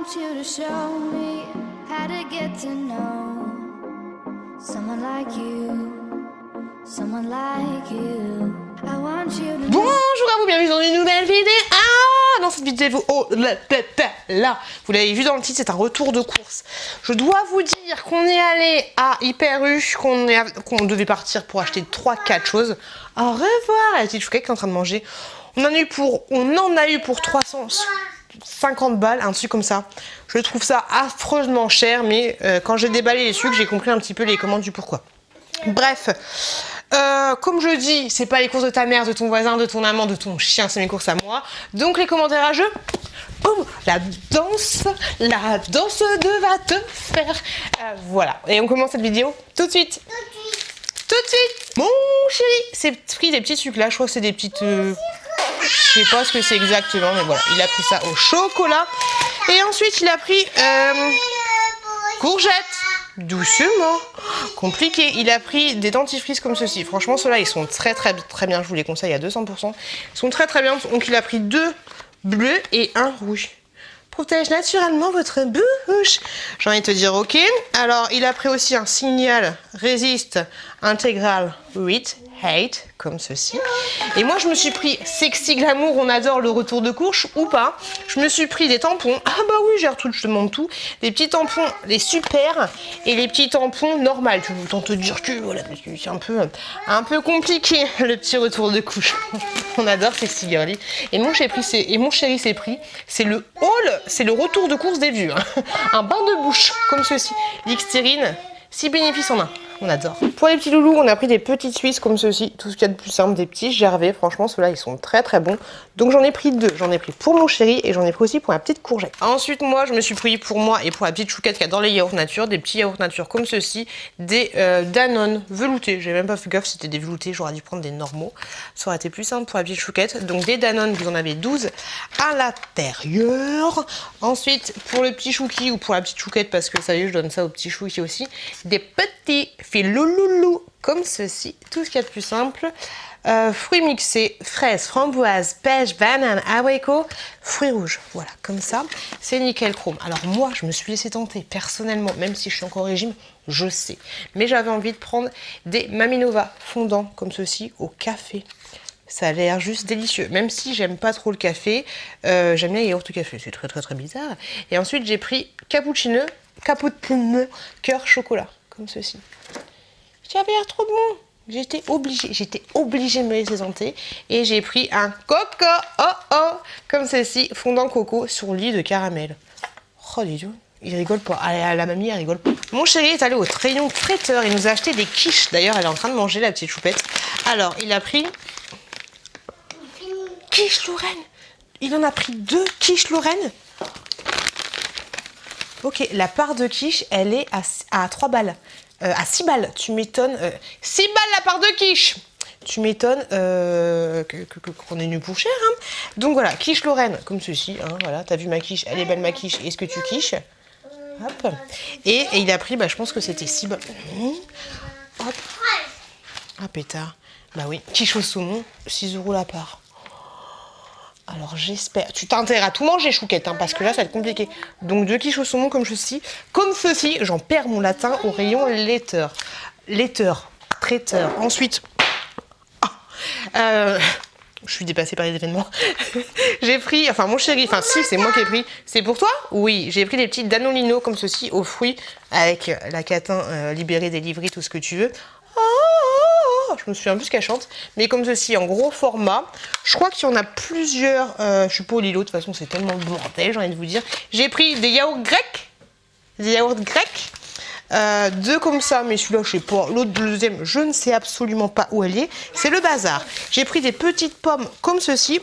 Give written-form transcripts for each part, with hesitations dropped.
want you to show me how to get to know someone like you, someone like you. I want you to Bonjour à vous, bienvenue dans une nouvelle vidéo. Dans cette vidéo, là, vous l'avez vu dans le titre, c'est un retour de course. Je dois vous dire qu'on est allé à Hyper U, qu'on devait partir pour acheter 3-4 choses. Au revoir, la petite chouquette qui est en train de manger. On en a eu pour 350 balles, un truc comme ça. Je trouve ça affreusement cher, mais quand j'ai déballé les sucres, j'ai compris un petit peu les commandes du pourquoi. Bref, comme je dis, c'est pas les courses de ta mère, de ton voisin, de ton amant, de ton chien, c'est mes courses à moi. Donc les commentaires à jeu, boum, la danse de va te faire. Voilà, et on commence cette vidéo tout de suite. Tout de suite. Mon chéri s'est pris des petits sucres là, je crois que c'est des petites... je sais pas ce que c'est exactement, mais voilà, il a pris ça au chocolat. Et ensuite, il a pris courgettes. Doucement, compliqué. Il a pris des dentifrices comme ceci. Franchement, ceux-là, ils sont très bien. Je vous les conseille à 200%. Ils sont très bien. Donc, il a pris 2 bleus et 1 rouge. Protège naturellement votre bouche. J'ai envie de te dire ok. Alors, il a pris aussi un signal résiste intégral 8 hate comme ceci. Et moi, je me suis pris sexy glamour, on adore le retour de course ou pas. Je me suis pris des tampons. Ah bah oui, j'ai tout, je te demande tout. Des petits tampons, les super et les petits tampons normaux. Tu veux autant te dire que voilà, c'est un peu compliqué le petit retour de couche. On adore sexy girly. Et mon chéri s'est pris, c'est le haul, c'est le retour de course des vieux. Un bain de bouche comme ceci. L'Ixtérine, 6 bénéfices en un. On adore. Pour les petits loulous, on a pris des petites Suisses comme ceci. Tout ce qu'il y a de plus simple, des petits Gervais. Franchement, ceux-là, ils sont très bons. Donc, j'en ai pris 2. J'en ai pris pour mon chéri et j'en ai pris aussi pour la petite courgette. Ensuite, moi, je me suis pris pour moi et pour la petite chouquette qui adore les yaourts nature. Des petits yaourts nature comme ceci. Des Danone veloutés. J'ai même pas fait gaffe, c'était des veloutés. J'aurais dû prendre des normaux. Ça aurait été plus simple pour la petite chouquette. Donc, des Danone, vous en avez 12 à l'intérieur. Ensuite, pour le petit chouki ou pour la petite chouquette, parce que ça y est, je donne ça au petit chouki aussi. Des petits filouloulou comme ceci, tout ce qu'il y a de plus simple. Fruits mixés, fraises, framboises, pêche, banane, abricot, fruits rouges. Voilà, comme ça, c'est nickel chrome. Alors moi, je me suis laissé tenter personnellement, même si je suis encore au régime, je sais. Mais j'avais envie de prendre des Maminova fondants comme ceci au café. Ça a l'air juste délicieux, même si j'aime pas trop le café, j'aime bien les yaourts au café, c'est très bizarre. Et ensuite j'ai pris cappuccino cœur chocolat, comme ceci. Ça avait l'air trop bon. J'étais obligée de me laisser tenter. Et j'ai pris un coco, comme ceci, fondant coco sur lit de caramel. Oh, dis donc, il rigole pas. La mamie, elle rigole pas. Mon chéri est allé au rayon traiteur. Il nous a acheté des quiches. D'ailleurs, elle est en train de manger, la petite choupette. Alors, il a pris quiche Lorraine. Il en a pris 2 quiches Lorraine. Ok, la part de quiche, elle est à 3 balles. À 6 balles, tu m'étonnes. 6 balles la part de quiche. Tu m'étonnes qu'on est nu pour cher. Hein. Donc voilà, quiche Lorraine, comme ceci. Hein, voilà, t'as vu ma quiche, elle est belle ma quiche. Est-ce que tu quiches? Hop. Et il a pris, je pense que c'était 6 balles. Hop. Ah pétard. Bah oui, quiche au saumon, 6 € la part. Alors j'espère. Tu t'as intérêt à tout manger, chouquette, hein, parce que là ça va être compliqué. Donc 2 quiches au saumon comme ceci. Comme ceci, j'en perds mon latin au rayon laiteur. Traiteur. Ensuite. Je suis dépassée par les événements. J'ai pris, mon chéri, si c'est moi qui ai pris. C'est pour toi? Oui, j'ai pris des petites Danolino comme ceci aux fruits avec la catin libérée, délivrée, tout ce que tu veux. Je me souviens plus ce qu'elle chante, mais comme ceci en gros format. Je crois qu'il y en a plusieurs. Je suis pas au Lilo, de toute façon c'est tellement bordel, j'ai envie de vous dire. J'ai pris des yaourts grecs. 2 comme ça, mais celui-là je sais pas. L'autre, le deuxième, je ne sais absolument pas où elle est. C'est le bazar. J'ai pris des petites pommes comme ceci.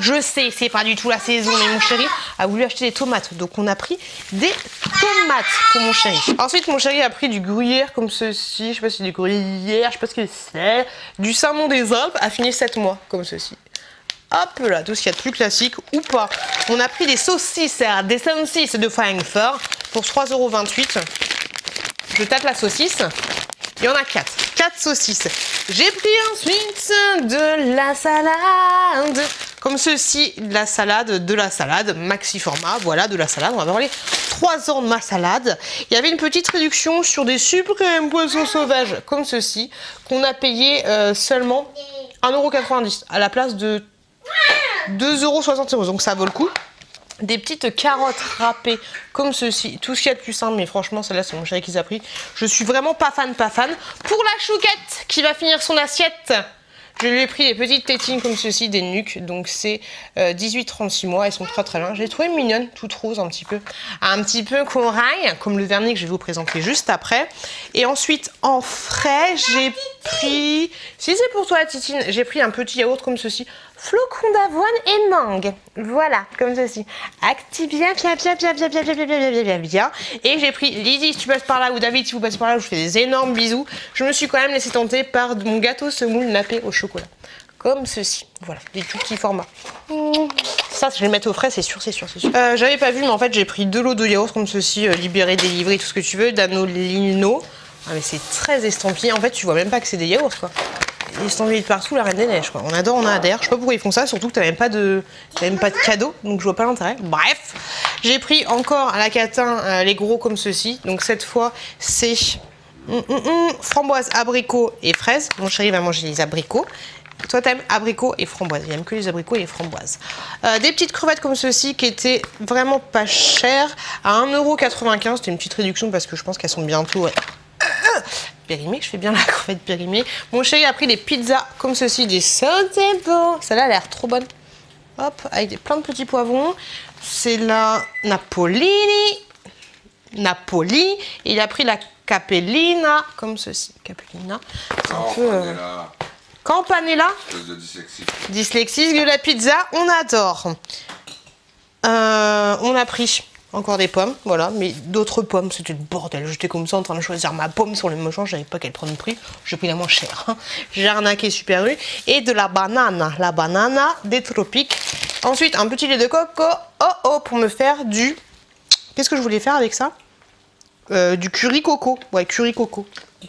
Je sais, c'est pas du tout la saison, mais mon chéri a voulu acheter des tomates. Donc on a pris des tomates pour mon chéri. Ensuite, mon chéri a pris du gruyère comme ceci. Je sais pas si c'est du gruyère, je sais pas ce que c'est. Du Saumon des Alpes, affiné 7 mois, comme ceci. Hop là, tout ce qu'il y a de plus classique ou pas. On a pris des saucisses de Francfort pour 3,28 €. Je tape la saucisse. Il y en a 4. 4 saucisses. J'ai pris ensuite de la salade Comme ceci, de la salade, maxi format, voilà, de la salade. On va avoir les 3 ans de ma salade. Il y avait une petite réduction sur des suprêmes poissons sauvages, comme ceci, qu'on a payé seulement 1,90 € à la place de 2,60 €. Donc ça vaut le coup. Des petites carottes râpées comme ceci, tout ce qu'il y a de plus simple, mais franchement celle-là c'est mon chéri qui les a pris. Je suis vraiment pas fan. Pour la chouquette qui va finir son assiette, je lui ai pris des petites tétines comme ceci, des nuques, donc c'est 18-36 mois, elles sont très bien. Je l'ai trouvée mignonne, toute rose un petit peu corail, comme le vernis que je vais vous présenter juste après. Et ensuite en frais, j'ai pris, si c'est pour toi Titine, j'ai pris un petit yaourt comme ceci, flocons d'avoine et mangue, voilà, comme ceci. Active bien. Et j'ai pris Lydie si tu passes par là, ou David si vous passez par là, je vous fais des énormes bisous. Je me suis quand même laissé tenter par mon gâteau semoule nappé au chocolat. Comme ceci, voilà, des tout petits formats. Ça, je vais le mettre au frais, c'est sûr. J'avais pas vu, mais en fait, j'ai pris 2 lots de yaourt comme ceci, libéré, délivré, tout ce que tu veux, d'Anolino. Ah, mais c'est très estampillé. En fait, tu vois même pas que c'est des yaourts, quoi. Ils sont envoyés de partout, la Reine des Neiges, quoi. On adore, on adhère. Je sais pas pourquoi ils font ça, surtout que t'as même pas de cadeau, donc je vois pas l'intérêt. Bref, j'ai pris encore à la Catin les gros comme ceci. Donc cette fois, c'est framboise, abricot et fraise. Mon chéri va manger les abricots. Toi, t'aimes abricots et framboises. Il aime que les abricots et les framboises. Des petites crevettes comme ceci qui étaient vraiment pas chères à 1,95 €. C'était une petite réduction parce que je pense qu'elles sont bientôt périmées. Je fais bien la crevette périmée. Mon chéri a pris des pizzas comme ceci, des Sotebo. Celle-là a l'air trop bonne. Hop, avec plein de petits poivrons. C'est la Napoli. Et il a pris la Capellina comme ceci. Capellina. C'est un peu. Campanella. Dyslexique de la pizza, on adore. On a pris encore des pommes, voilà, mais d'autres pommes, c'était le bordel. J'étais comme ça en train de choisir ma pomme sur le machin, je savais pas quelle prendre le prix. J'ai pris la moins chère. J'ai arnaqué Super U. Et de la banana des tropiques. Ensuite, un petit lait de coco. Pour me faire du. Qu'est-ce que je voulais faire avec ça? Du curry coco. Ouais, curry coco.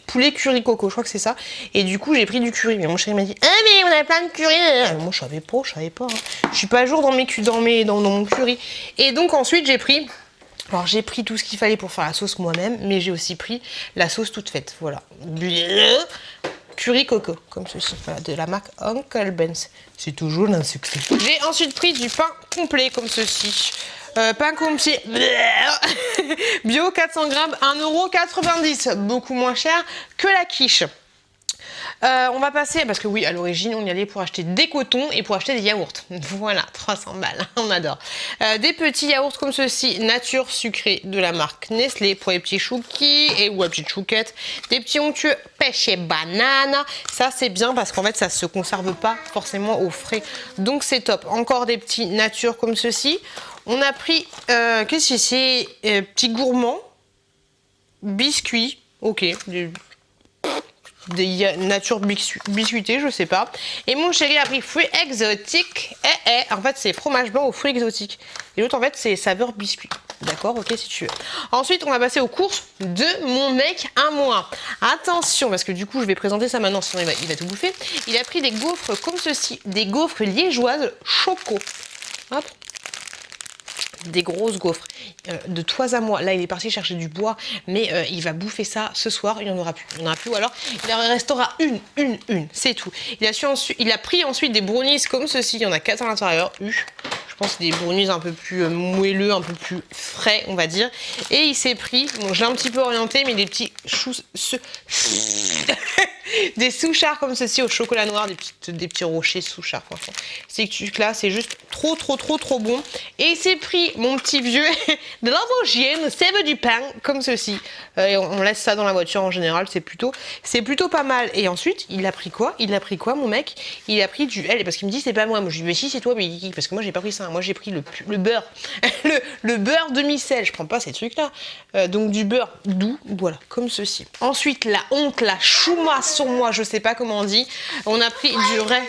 Poulet curry coco, je crois que c'est ça. Et du coup, j'ai pris du curry. Mais mon chéri m'a dit, ah mais on a plein de curry. Moi, je savais pas. Je suis pas à jour dans mon curry. Et donc ensuite, j'ai pris tout ce qu'il fallait pour faire la sauce moi-même, mais j'ai aussi pris la sauce toute faite. Voilà. Curry coco, comme ceci. Voilà, de la marque Uncle Ben's. C'est toujours un succès. J'ai ensuite pris du pain complet, comme ceci. Pain complet bio 400 grammes, 1,90 €, beaucoup moins cher que la quiche. On va passer, parce que oui, à l'origine, on y allait pour acheter des cotons et pour acheter des yaourts. Voilà, 300 balles, on adore. Des petits yaourts comme ceci, nature sucrée de la marque Nestlé pour les petits chouquis ou les petites chouquettes. Des petits onctueux pêche et banane. Ça, c'est bien parce qu'en fait, ça se conserve pas forcément au frais. Donc, c'est top. Encore des petits nature comme ceci. On a pris, qu'est-ce que c'est? Petits gourmands, biscuits, ok, des nature biscuités, je sais pas. Et mon chéri a pris fruits exotiques. En fait, c'est fromage blanc aux fruits exotiques. Et l'autre, en fait, c'est saveur biscuit. D'accord, ok, si tu veux. Ensuite, on va passer aux courses de mon mec à moi. Attention, parce que du coup, je vais présenter ça maintenant, sinon il va tout bouffer. Il a pris des gaufres comme ceci, des gaufres liégeoises choco. Hop. Des grosses gaufres de toi à moi. Là, il est parti chercher du bois, mais il va bouffer ça ce soir. Il n'y en aura plus. Ou alors, il en restera une. C'est tout. Il a pris ensuite des brownies comme ceci. Il y en a 4 à l'intérieur. Je pense que des brownies un peu plus moelleux, un peu plus frais, on va dire. Et il s'est pris, bon, j'ai un petit peu orienté, mais des petits des souchards comme ceci au chocolat noir, des petits rochers souchards, franchement. C'est que là, c'est juste trop bon. Et il s'est pris, mon petit vieux, de l'avoine, sève du pain, comme ceci. Et on laisse ça dans la voiture en général, c'est plutôt pas mal. Et ensuite, il a pris quoi, mon mec? Il a pris du L, parce qu'il me dit, c'est pas moi. Moi, je lui dis, mais si, c'est toi, mais parce que moi, j'ai pas pris ça. Moi, j'ai pris le beurre. le beurre demi-sel. Je prends pas ces trucs-là. Donc, du beurre doux, voilà, comme ceci. Ensuite, la honte, la chouma sur moi, je sais pas comment on dit. On a pris du vrai.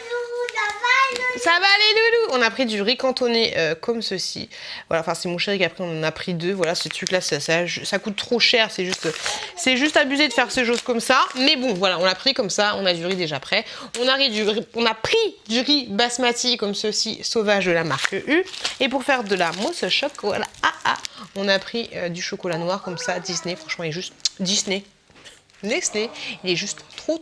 Ça va les loulous. On a pris du riz cantonné comme ceci. Voilà, enfin c'est mon chéri qui a pris, on en a pris 2. Voilà, ce truc là, ça coûte trop cher. C'est juste abusé de faire ces choses comme ça. Mais bon, voilà, on l'a pris comme ça. On a du riz déjà prêt. On a pris du riz basmati comme ceci, sauvage de la marque U. Et pour faire de la mousse au chocolat, on a pris du chocolat noir comme ça, Disney. Franchement, il est juste Disney. Nestlé, il est juste trop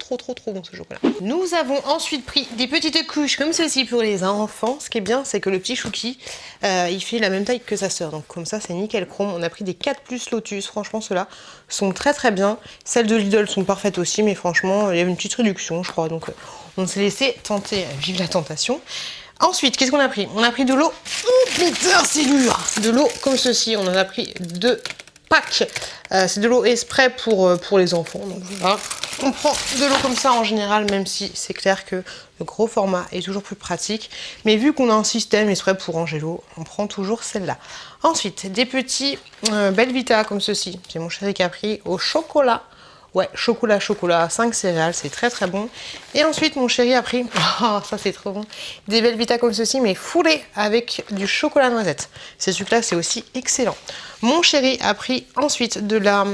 bon ce chocolat. Nous avons ensuite pris des petites couches comme ceci pour les enfants. Ce qui est bien, c'est que le petit Chouki, il fait la même taille que sa sœur. Donc comme ça, c'est nickel chrome. On a pris des 4 plus Lotus. Franchement, ceux-là sont très bien. Celles de Lidl sont parfaites aussi, mais franchement, il y avait une petite réduction, je crois. Donc on s'est laissé tenter, vive la tentation. Ensuite, qu'est-ce qu'on a pris? On a pris de l'eau. Oh putain, c'est dur! De l'eau comme ceci. On en a pris 2 packs. C'est de l'eau Esprit pour les enfants. Donc voilà. On prend de l'eau comme ça en général, même si c'est clair que le gros format est toujours plus pratique. Mais vu qu'on a un système Esprit pour ranger l'eau, on prend toujours celle-là. Ensuite, des petits Belvita comme ceci. C'est mon chéri qui a pris au chocolat. Ouais, chocolat, 5 céréales, c'est très bon. Et ensuite, mon chéri a pris, oh, ça c'est trop bon, des Belvita comme ceci, mais fourrés avec du chocolat noisette. Ces trucs-là, c'est aussi excellent. Mon chéri a pris ensuite de la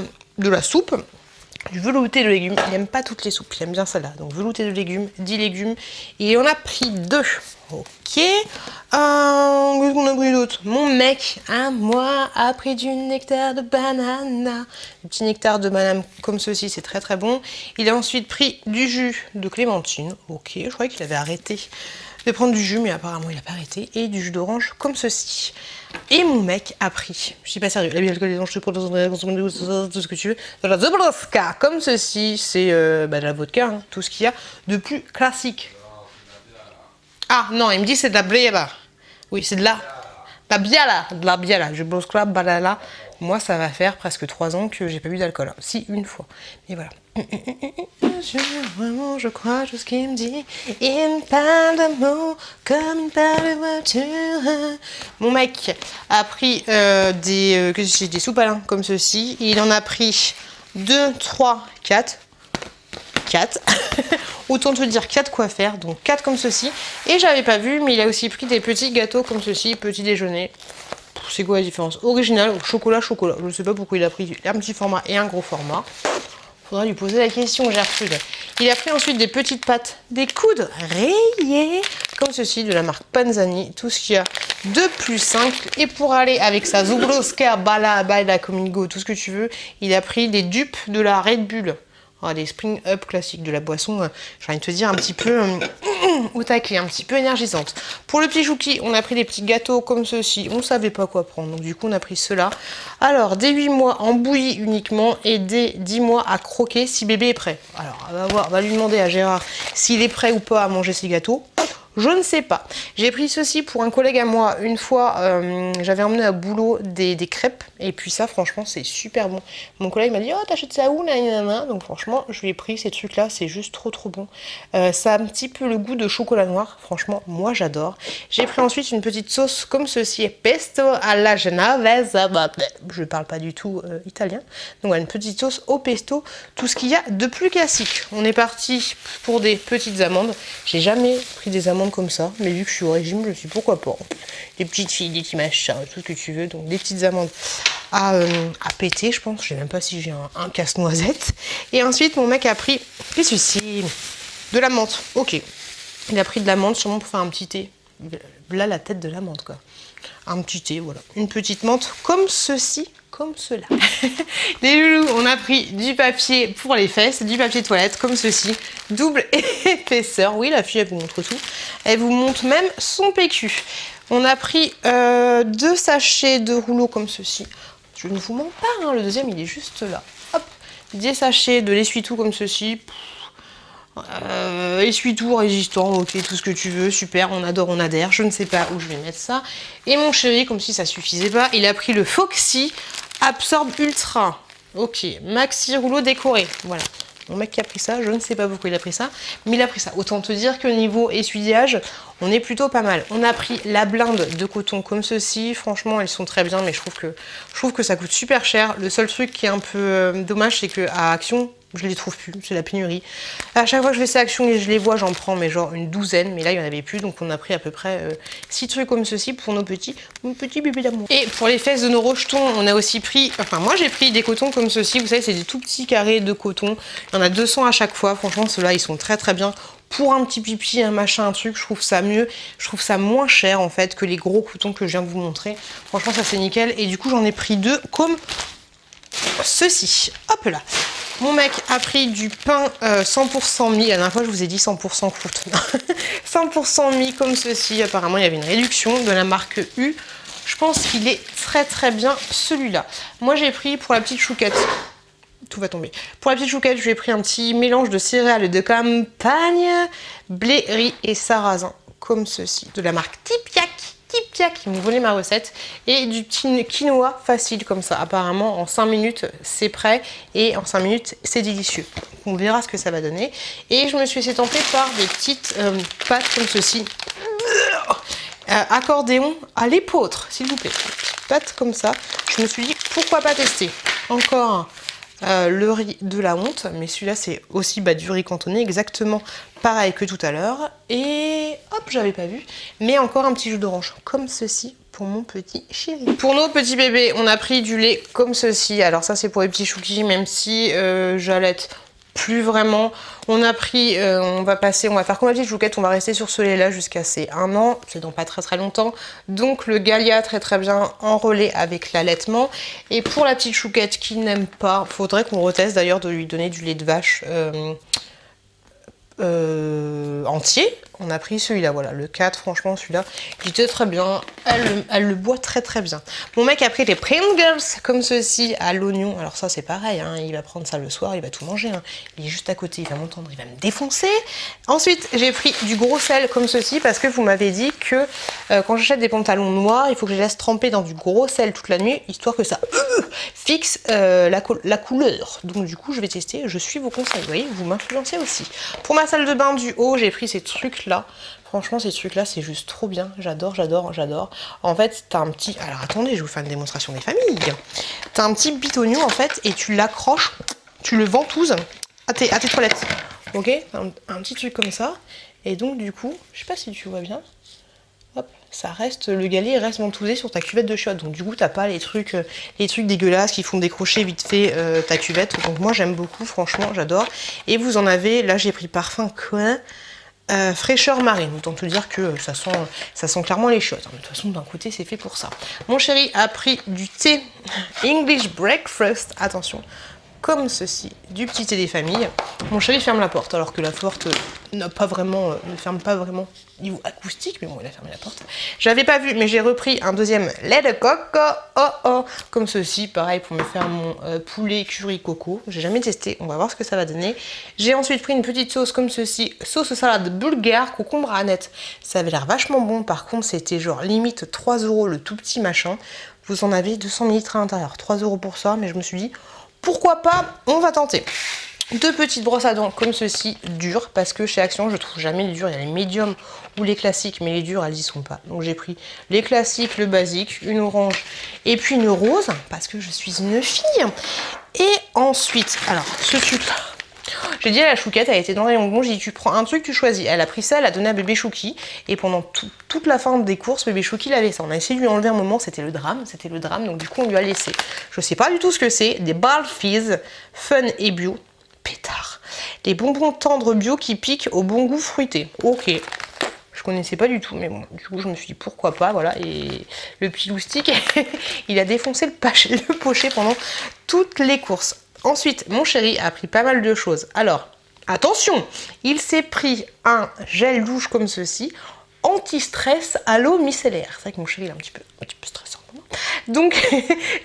soupe, du velouté de légumes. Il n'aime pas toutes les soupes, il aime bien celle-là. Donc velouté de légumes, 10 légumes. Et on a pris 2. Ok. Qu'est-ce qu'on a pris d'autre? Mon mec, à moi, a pris du nectar de banane. Le petit nectar de banane comme ceci, c'est très bon. Il a ensuite pris du jus de clémentine. Ok, je croyais qu'il avait arrêté de prendre du jus, mais apparemment il n'a pas arrêté. Et du jus d'orange comme ceci. Et mon mec a pris, je suis pas sérieux, la bière, les anges, tout ce que tu veux, de la Zabroska, comme ceci, c'est de la vodka, hein, tout ce qu'il y a de plus classique. Ah non, il me dit c'est de la biela. Oui, c'est de la biela, je bosse là, balala. Moi, ça va faire presque 3 ans que j'ai pas bu d'alcool. Hein. Si, une fois. Mais voilà. Vraiment, je crois tout ce qu'il me dit. Il me parle d'amour comme il parle de voiture. Mon mec a pris des soupes à l'un comme ceci. Il en a pris 2, 3, 4. 4. Autant te dire 4 quoi faire. Donc 4 comme ceci. Et j'avais pas vu, mais il a aussi pris des petits gâteaux comme ceci, petit déjeuner. C'est quoi la différence? Original ou chocolat. Je ne sais pas pourquoi il a pris un petit format et un gros format. Faudra lui poser la question, Gertrude. Il a pris ensuite des petites pâtes, des coudes rayés, comme ceci, de la marque Panzani. Tout ce qu'il y a de plus simple. Et pour aller avec sa Zubrovska, Bala, Comingo, tout ce que tu veux, il a pris des dupes de la Red Bull. Oh, des Spring Up classiques, de la boisson, j'ai envie de te dire, un petit peu au taquet, un petit peu énergisante. Pour le petit Chouki, on a pris des petits gâteaux comme ceci. On savait pas quoi prendre, donc du coup, on a pris ceux-là. Alors, des 8 mois en bouillie uniquement et des 10 mois à croquer si bébé est prêt. Alors, on va lui demander à Gérard s'il est prêt ou pas à manger ces gâteaux. Je ne sais pas. J'ai pris ceci pour un collègue à moi. Une fois, j'avais emmené à boulot des crêpes. Et puis ça, franchement, c'est super bon. Mon collègue m'a dit, oh, t'achètes ça où? Donc franchement, je lui ai pris ces trucs-là. C'est juste trop bon. Ça a un petit peu le goût de chocolat noir. Franchement, moi, j'adore. J'ai pris ensuite une petite sauce comme ceci. Pesto à la genovese. Je ne parle pas du tout italien. Donc voilà, une petite sauce au pesto. Tout ce qu'il y a de plus classique. On est parti pour des petites amandes. J'ai jamais pris des amandes comme ça, mais vu que je suis au régime, je me suis dit pourquoi pas. Des petites filles, des petits machins, tout ce que tu veux. Donc des petites amandes à péter, je pense. Je sais même pas si j'ai un casse-noisette. Et ensuite, mon mec a pris, qu'est-ce que c'est? De la menthe. Ok. Il a pris de la menthe sûrement pour faire un petit thé. Là, la tête de la menthe, quoi. Un petit thé, voilà. Une petite menthe comme ceci. Comme cela. Les loulous, on a pris du papier pour les fesses, du papier toilette comme ceci, double épaisseur. Oui, la fille, elle vous montre tout. Elle vous montre même son PQ. On a pris 2 sachets de rouleaux comme ceci. Je ne vous mens pas, hein, le deuxième, il est juste là. Hop, des sachets de l'essuie-tout comme ceci. Essuie-tout résistant, ok, tout ce que tu veux, super, on adore, on adhère. Je ne sais pas où je vais mettre ça. Et mon chéri, comme si ça suffisait pas, il a pris le Foxy Absorbe Ultra. Ok, maxi rouleau décoré. Voilà. Mon mec qui a pris ça, je ne sais pas pourquoi il a pris ça, mais il a pris ça. Autant te dire que niveau essuyage, on est plutôt pas mal. On a pris la blinde de coton comme ceci. Franchement, elles sont très bien, mais je trouve que ça coûte super cher. Le seul truc qui est un peu dommage, c'est qu'à Action, je les trouve plus, c'est la pénurie. À chaque fois que je vais chez Action et je les vois, j'en prends mais genre une douzaine, mais là il n'y en avait plus, donc on a pris à peu près 6 trucs comme ceci pour nos petits bébés d'amour. Et pour les fesses de nos rejetons, on a aussi pris, enfin moi j'ai pris des cotons comme ceci, vous savez c'est des tout petits carrés de coton, il y en a 200 à chaque fois, franchement ceux-là ils sont très très bien. Pour un petit pipi, un machin, un truc, je trouve ça mieux, je trouve ça moins cher en fait que les gros cotons que je viens de vous montrer. Franchement ça c'est nickel, et du coup j'en ai pris 2 comme ceci, hop là. Mon mec a pris du pain 100% mie. La dernière fois, je vous ai dit 100% croûte. 100% mie comme ceci. Apparemment, il y avait une réduction de la marque U. Je pense qu'il est très très bien celui-là. Moi, j'ai pris pour la petite chouquette. Tout va tomber. Pour la petite chouquette, j'ai pris un petit mélange de céréales de campagne, blé, riz et sarrasin. Comme ceci. De la marque Tipiak. Ils m'ont volé ma recette, et du petit quinoa facile comme ça. Apparemment en 5 minutes c'est prêt, et en 5 minutes c'est délicieux. On verra ce que ça va donner. Et je me suis laissée tenter par des petites pâtes comme ceci. Accordéon à l'épeautre, s'il vous plaît. Pâtes comme ça. Je me suis dit pourquoi pas tester. Encore le riz de la honte, mais celui-là c'est aussi du riz cantonné, exactement pareil que tout à l'heure. Et hop, j'avais pas vu, mais encore un petit jus d'orange comme ceci pour mon petit chéri. Pour nos petits bébés, on a pris du lait comme ceci. Alors ça c'est pour les petits chouquis, même si j'allaite plus vraiment. On a pris, on va faire comme la petite chouquette, on va rester sur ce lait là jusqu'à ses 1 an, c'est dans pas très très longtemps. Donc le Galia très très bien en relais avec l'allaitement. Et pour la petite chouquette qui n'aime pas, faudrait qu'on reteste d'ailleurs de lui donner du lait de vache entier. On a pris celui-là, voilà, le 4, franchement celui-là, il était très bien, elle le boit très très bien. Mon mec a pris des Pringles comme ceci à l'oignon, alors ça c'est pareil, hein, il va prendre ça le soir, il va tout manger, hein. Il est juste à côté, il va m'entendre, il va me défoncer. Ensuite j'ai pris du gros sel comme ceci, parce que vous m'avez dit que quand j'achète des pantalons noirs, il faut que je les laisse tremper dans du gros sel toute la nuit, histoire que ça fixe la couleur. Donc du coup je vais tester, je suis vos conseils, vous voyez, vous m'influencez aussi. Pour ma salle de bain du haut, j'ai pris ces trucs là. Franchement ces trucs là c'est juste trop bien, j'adore. En fait t'as un petit, alors attendez, je vais vous faire une démonstration des familles. T'as un petit bitonio en fait, et tu l'accroches, tu le ventouses à tes toilettes, ok, un petit truc comme ça. Et donc du coup, je sais pas si tu vois bien, hop, ça reste, le galet reste ventousé sur ta cuvette de chiottes. Donc du coup t'as pas les trucs dégueulasses qui font décrocher vite fait ta cuvette. Donc moi j'aime beaucoup, franchement j'adore. Et vous en avez, là j'ai pris parfum quoi, fraîcheur marine, autant te dire que ça sent clairement les chiottes. De toute façon d'un côté c'est fait pour ça. Mon chéri a pris du thé English breakfast, attention, comme ceci, du petit thé des familles. Mon chéri ferme la porte, alors que la porte ne ferme pas vraiment niveau acoustique, mais bon, il a fermé la porte. J'avais pas vu, mais j'ai repris un deuxième lait de coco, comme ceci, pareil pour me faire mon poulet curry coco. J'ai jamais testé, on va voir ce que ça va donner. J'ai ensuite pris une petite sauce comme ceci, sauce salade bulgare, concombre à aneth. Ça avait l'air vachement bon, par contre c'était genre limite 3 € le tout petit machin. Vous en avez 200 ml à l'intérieur, 3 € pour ça, mais je me suis dit pourquoi pas, on va tenter. 2 petites brosses à dents comme ceci, dures, parce que chez Action je trouve jamais les durs, il y a les médiums ou les classiques, mais les durs elles y sont pas. Donc j'ai pris les classiques, le basique, une orange et puis une rose, parce que je suis une fille. Et ensuite, alors ce truc là, j'ai dit à la chouquette, elle était dans les bonbons, j'ai dit tu prends un truc, tu choisis. Elle a pris ça, elle a donné à bébé Chouki, et pendant toute la fin des courses, bébé Chouki l'avait ça. On a essayé de lui enlever un moment, c'était le drame, donc du coup on lui a laissé. Je sais pas du tout ce que c'est, des Barfizz fun et bio, pétard. Des bonbons tendres bio qui piquent au bon goût fruité. Ok. Je connaissais pas du tout, mais bon, du coup je me suis dit pourquoi pas, voilà. Et le petit loustic, il a défoncé le pochet pendant toutes les courses. Ensuite, mon chéri a pris pas mal de choses. Alors, attention, il s'est pris un gel douche comme ceci, anti-stress à l'eau micellaire. C'est vrai que mon chéri est un petit peu stressant. Donc,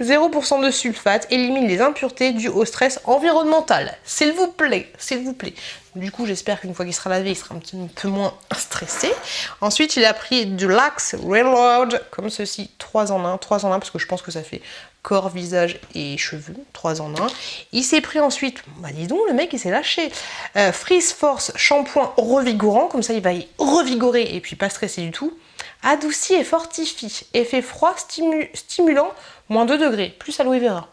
0% de sulfate, élimine les impuretés dues au stress environnemental. S'il vous plaît, s'il vous plaît. Du coup, j'espère qu'une fois qu'il sera lavé, il sera un petit peu moins stressé. Ensuite, il a pris du Lux Reload, comme ceci, 3 en 1. 3 en 1 parce que je pense que ça fait corps, visage et cheveux. 3 en 1. Il s'est pris ensuite, bah dis donc, le mec, il s'est lâché. Freeze Force shampoing revigorant, comme ça, il va y revigorer et puis pas stresser du tout. Adoucit et fortifie. Effet froid stimulant, moins 2 degrés, plus aloe vera.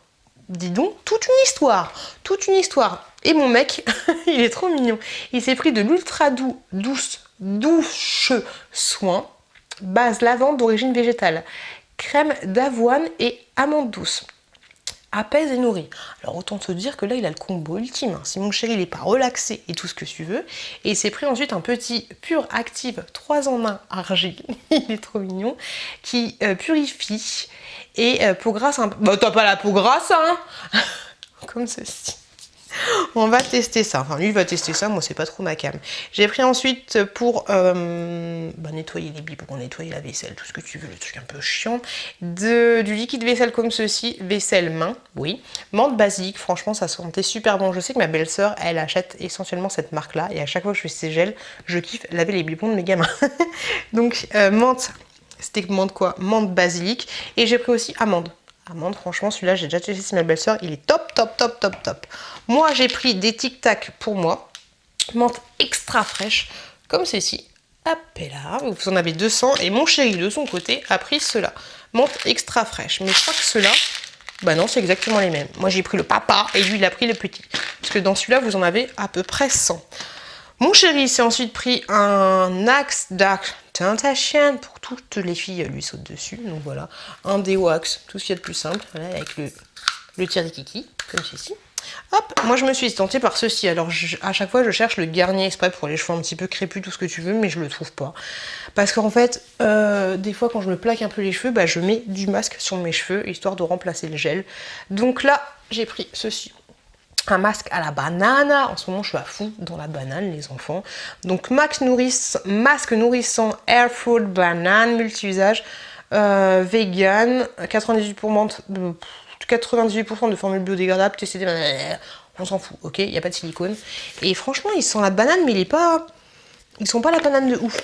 Dis donc, toute une histoire, toute une histoire. Et mon mec, il est trop mignon. Il s'est pris de l'ultra douce soin, base lavande d'origine végétale, crème d'avoine et amande douce. Apaise et nourrit. Alors autant te dire que là il a le combo ultime. Si mon chéri il n'est pas relaxé et tout ce que tu veux. Et il s'est pris ensuite un petit Pure Active 3 en 1 argile. Il est trop mignon. Qui purifie. Et peau grasse un peu. Bah t'as pas la peau grasse hein. Comme ceci. On va tester ça. Enfin lui il va tester ça, moi c'est pas trop ma cam. J'ai pris ensuite pour nettoyer les biberons, nettoyer la vaisselle, tout ce que tu veux, le truc un peu chiant. Du liquide vaisselle comme ceci, vaisselle main, oui. Menthe basique, franchement ça sentait super bon. Je sais que ma belle-sœur elle achète essentiellement cette marque là et à chaque fois que je fais ces gels, je kiffe laver les biberons de mes gamins. Donc menthe, c'était menthe quoi? Menthe basilic. Et j'ai pris aussi amande. Amande, franchement, celui-là, j'ai déjà testé chez ma belle-sœur. Il est top, top, top, top, top. Moi, j'ai pris des Tic Tac pour moi. Menthe extra fraîche, comme ceci. Hop, et là, vous en avez 200. Et mon chéri, de son côté, a pris ceux-là. Menthe extra fraîche. Mais je crois que ceux-là, bah non, c'est exactement les mêmes. Moi, j'ai pris le papa et lui, il a pris le petit. Parce que dans celui-là, vous en avez à peu près 100. Mon chéri s'est ensuite pris un Axe Dark Tentation pour toutes les filles lui sautent dessus. Donc voilà, un déo Axe, tout ce qu'il y a de plus simple, voilà, avec le tirikiki, comme ceci. Hop, moi je me suis tentée par ceci. Alors à chaque fois je cherche le garnier exprès pour les cheveux un petit peu crépus, tout ce que tu veux, mais je le trouve pas. Parce qu'en fait, des fois quand je me plaque un peu les cheveux, bah, je mets du masque sur mes cheveux, histoire de remplacer le gel. Donc là, j'ai pris ceci. Un masque à la banane. En ce moment, je suis à fond dans la banane, les enfants. Donc, masque nourrissant Air Food Banane multi-usage vegan, 98% de formule biodégradable, TCD, on s'en fout, ok, il n'y a pas de silicone. Et franchement, il sent la banane, mais ils sont pas la banane de ouf.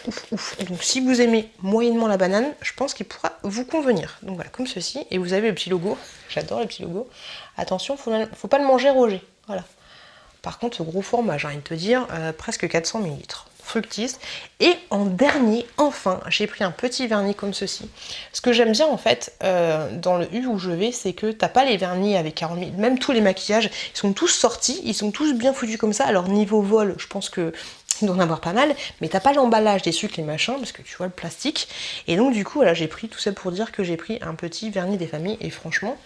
Donc si vous aimez moyennement la banane, je pense qu'il pourra vous convenir. Donc voilà, comme ceci. Et vous avez le petit logo. J'adore le petit logo. Attention, faut pas le manger Roger. Voilà. Par contre, ce gros format, j'ai envie de te dire, presque 400 ml. Fructis. Et en dernier, enfin, j'ai pris un petit vernis comme ceci. Ce que j'aime bien en fait dans le U où je vais, c'est que t'as pas les vernis avec 40 000, même tous les maquillages, ils sont tous sortis, ils sont tous bien foutus comme ça. Alors niveau vol, je pense que il doit en avoir pas mal, mais t'as pas l'emballage des sucres, les machins, parce que tu vois le plastique. Et donc du coup, voilà, j'ai pris tout ça pour dire que j'ai pris un petit vernis des familles, et franchement,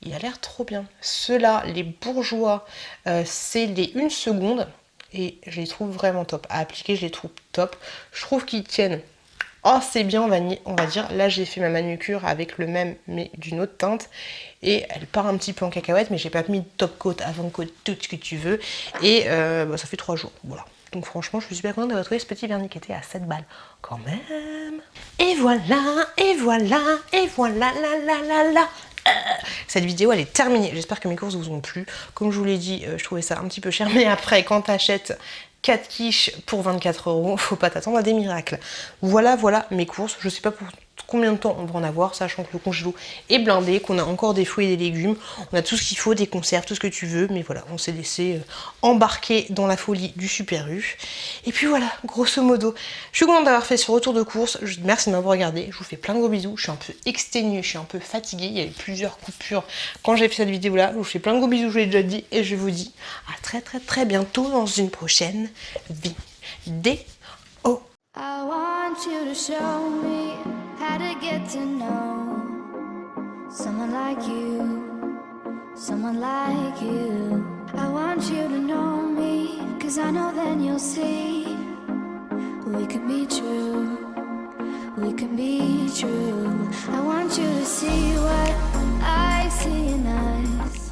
il a l'air trop bien. Ceux-là, les bourgeois, c'est les 1 seconde, et je les trouve vraiment top. À appliquer, je les trouve top. Je trouve qu'ils tiennent assez bien, on va dire. Là, j'ai fait ma manucure avec le même, mais d'une autre teinte. Et elle part un petit peu en cacahuète, mais j'ai pas mis de top coat, avant coat, tout ce que tu veux. Et ça fait 3 jours, voilà. Donc franchement, je suis super contente d'avoir trouvé ce petit vernis qui était à 7 balles quand même. Et voilà, et voilà, et voilà, la. Cette vidéo elle est terminée, j'espère que mes courses vous ont plu. Comme je vous l'ai dit, je trouvais ça un petit peu cher, mais après quand t'achètes 4 quiches pour 24 €, faut pas t'attendre à des miracles. Voilà mes courses, je sais pas pour combien de temps on va en avoir, sachant que le congélo est blindé, qu'on a encore des fruits et des légumes, on a tout ce qu'il faut, des conserves, tout ce que tu veux, mais voilà, on s'est laissé embarquer dans la folie du Super U. Et puis voilà, grosso modo, je suis contente d'avoir fait ce retour de course, merci de m'avoir regardé, je vous fais plein de gros bisous, je suis un peu exténuée, je suis un peu fatiguée, il y avait plusieurs coupures quand j'ai fait cette vidéo là, je vous fais plein de gros bisous, je vous l'ai déjà dit, et je vous dis à très bientôt dans une prochaine vidéo. I want you to show me how to get to know someone like you, someone like you. I want you to know me, 'cause I know then you'll see we can be true, we can be true. I want you to see what I see in us.